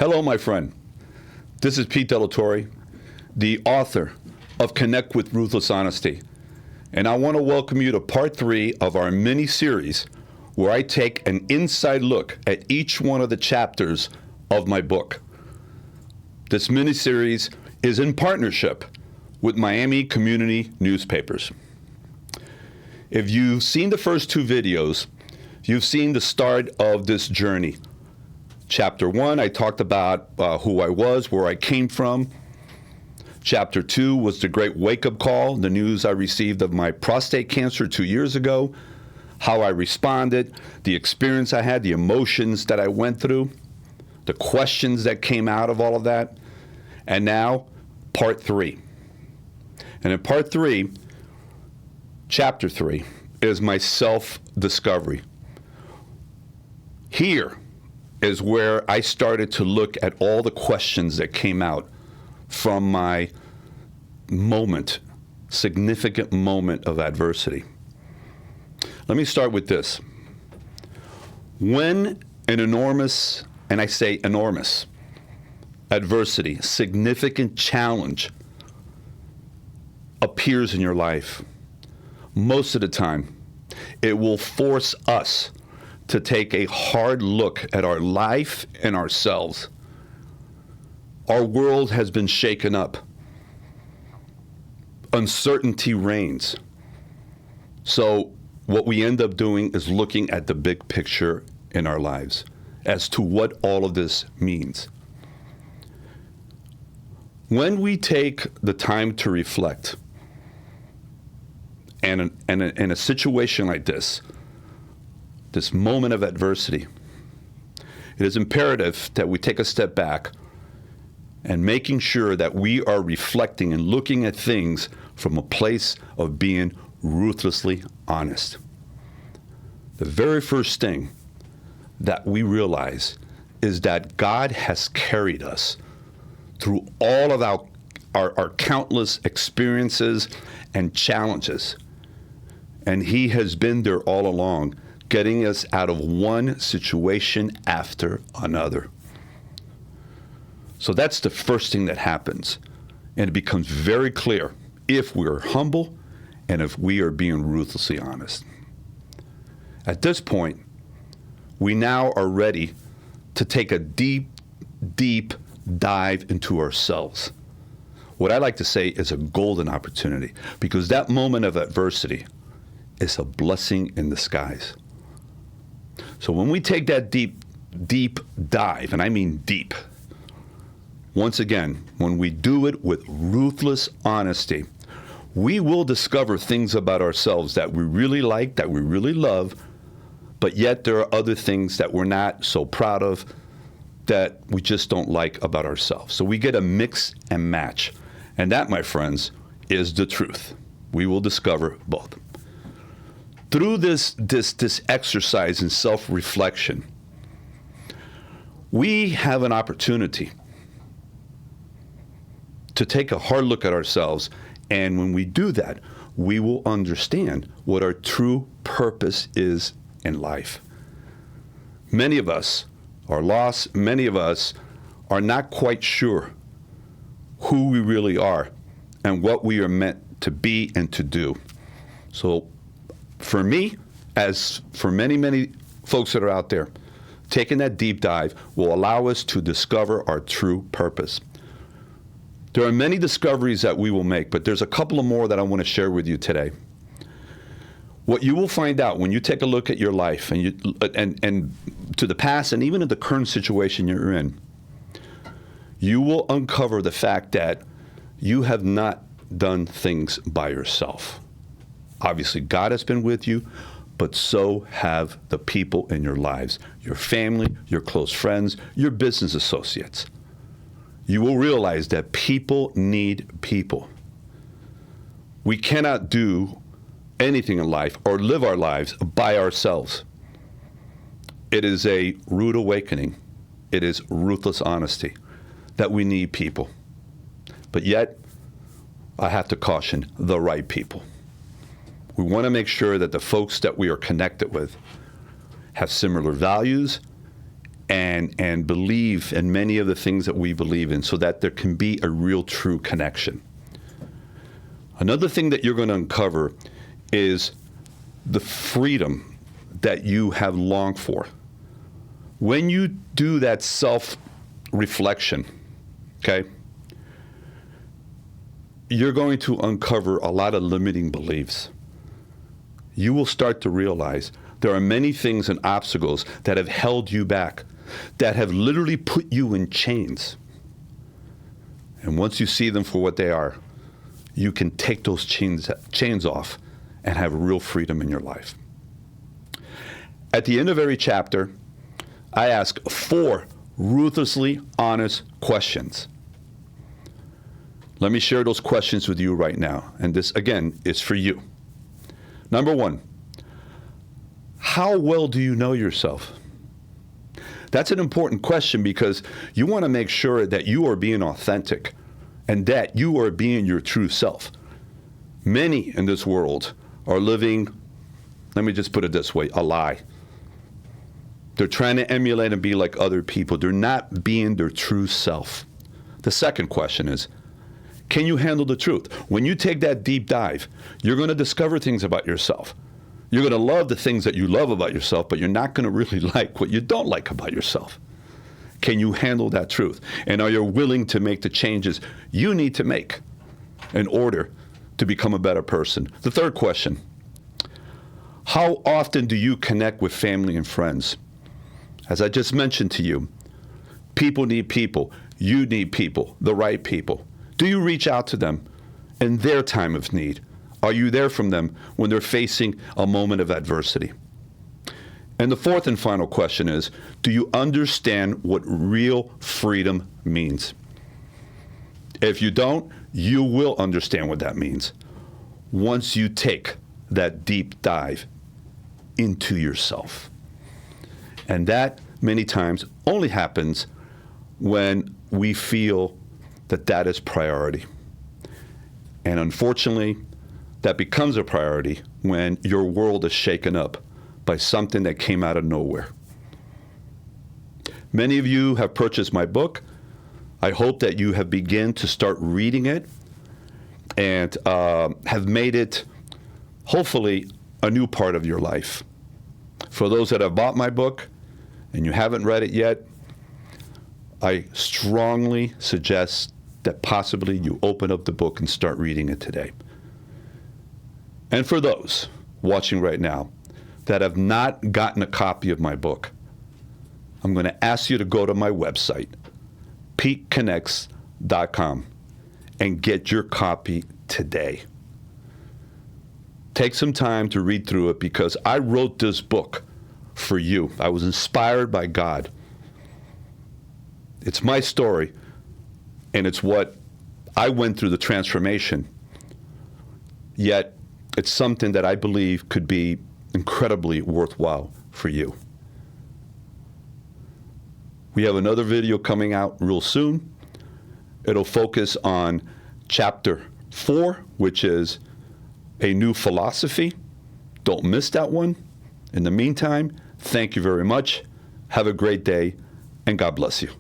Hello, my friend. This is Pete Torre, the author of Connect with Ruthless Honesty. And I want to welcome you to part 3 of our mini-series where I take an inside look at each one of the chapters of my book. This mini-series is in partnership with Miami Community Newspapers. If you've seen the first 2 videos, you've seen the start of this journey. Chapter 1, I talked about who I was, where I came from. Chapter 2 was the great wake-up call, the news I received of my prostate cancer 2 years ago, how I responded, the experience I had, the emotions that I went through, the questions that came out of all of that. And now, part 3. And in part 3, chapter 3, is my self-discovery. Here is where I started to look at all the questions that came out from my significant moment of adversity. Let me start with this. When an enormous, and I say enormous, adversity, significant challenge appears in your life, most of the time, it will force us to take a hard look at our life and ourselves. Our world has been shaken up. Uncertainty reigns. So what we end up doing is looking at the big picture in our lives as to what all of this means. When we take the time to reflect, and in a situation like this moment of adversity, it is imperative that we take a step back and making sure that we are reflecting and looking at things from a place of being ruthlessly honest. The very first thing that we realize is that God has carried us through all of our countless experiences and challenges. And He has been there all along, getting us out of one situation after another. So that's the first thing that happens. And it becomes very clear if we're humble and if we are being ruthlessly honest. At this point, we now are ready to take a deep, deep dive into ourselves. What I like to say is a golden opportunity, because that moment of adversity is a blessing in disguise. So when we take that deep, deep dive, and I mean deep, once again, when we do it with ruthless honesty, we will discover things about ourselves that we really like, that we really love, but yet there are other things that we're not so proud of, that we just don't like about ourselves. So we get a mix and match. And that, my friends, is the truth. We will discover both. Through this exercise in self-reflection, we have an opportunity to take a hard look at ourselves, and when we do that, we will understand what our true purpose is in life. Many of us are lost. Many of us are not quite sure who we really are and what we are meant to be and to do. So for me, as for many, many folks that are out there, taking that deep dive will allow us to discover our true purpose. There are many discoveries that we will make, but there's a couple of more that I want to share with you today. What you will find out when you take a look at your life and to the past and even in the current situation you're in, you will uncover the fact that you have not done things by yourself. Obviously, God has been with you, but so have the people in your lives, your family, your close friends, your business associates. You will realize that people need people. We cannot do anything in life or live our lives by ourselves. It is a rude awakening. It is ruthless honesty that we need people. But yet, I have to caution the right people. We want to make sure that the folks that we are connected with have similar values and believe in many of the things that we believe in so that there can be a real, true connection. Another thing that you're going to uncover is the freedom that you have longed for. When you do that self-reflection, okay, you're going to uncover a lot of limiting beliefs. You will start to realize there are many things and obstacles that have held you back, that have literally put you in chains. And once you see them for what they are, you can take those chains off and have real freedom in your life. At the end of every chapter, I ask 4 ruthlessly honest questions. Let me share those questions with you right now. And this, again, is for you. Number 1, how well do you know yourself? That's an important question because you want to make sure that you are being authentic and that you are being your true self. Many in this world are living, let me just put it this way, a lie. They're trying to emulate and be like other people. They're not being their true self. The second question is, can you handle the truth? When you take that deep dive, you're going to discover things about yourself. You're going to love the things that you love about yourself, but you're not going to really like what you don't like about yourself. Can you handle that truth? And are you willing to make the changes you need to make in order to become a better person? The third question, how often do you connect with family and friends? As I just mentioned to you, people need people. You need people, the right people. Do you reach out to them in their time of need? Are you there for them when they're facing a moment of adversity? And the fourth and final question is, do you understand what real freedom means? If you don't, you will understand what that means once you take that deep dive into yourself. And that many times only happens when we feel that that is priority. And unfortunately, that becomes a priority when your world is shaken up by something that came out of nowhere. Many of you have purchased my book. I hope that you have begun to start reading it and have made it, hopefully, a new part of your life. For those that have bought my book and you haven't read it yet, I strongly suggest that possibly you open up the book and start reading it today. And for those watching right now that have not gotten a copy of my book, I'm going to ask you to go to my website, peakconnects.com, and get your copy today. Take some time to read through it because I wrote this book for you. I was inspired by God. It's my story, and it's what I went through, the transformation. Yet, it's something that I believe could be incredibly worthwhile for you. We have another video coming out real soon. It'll focus on chapter 4, which is a new philosophy. Don't miss that one. In the meantime, thank you very much. Have a great day, and God bless you.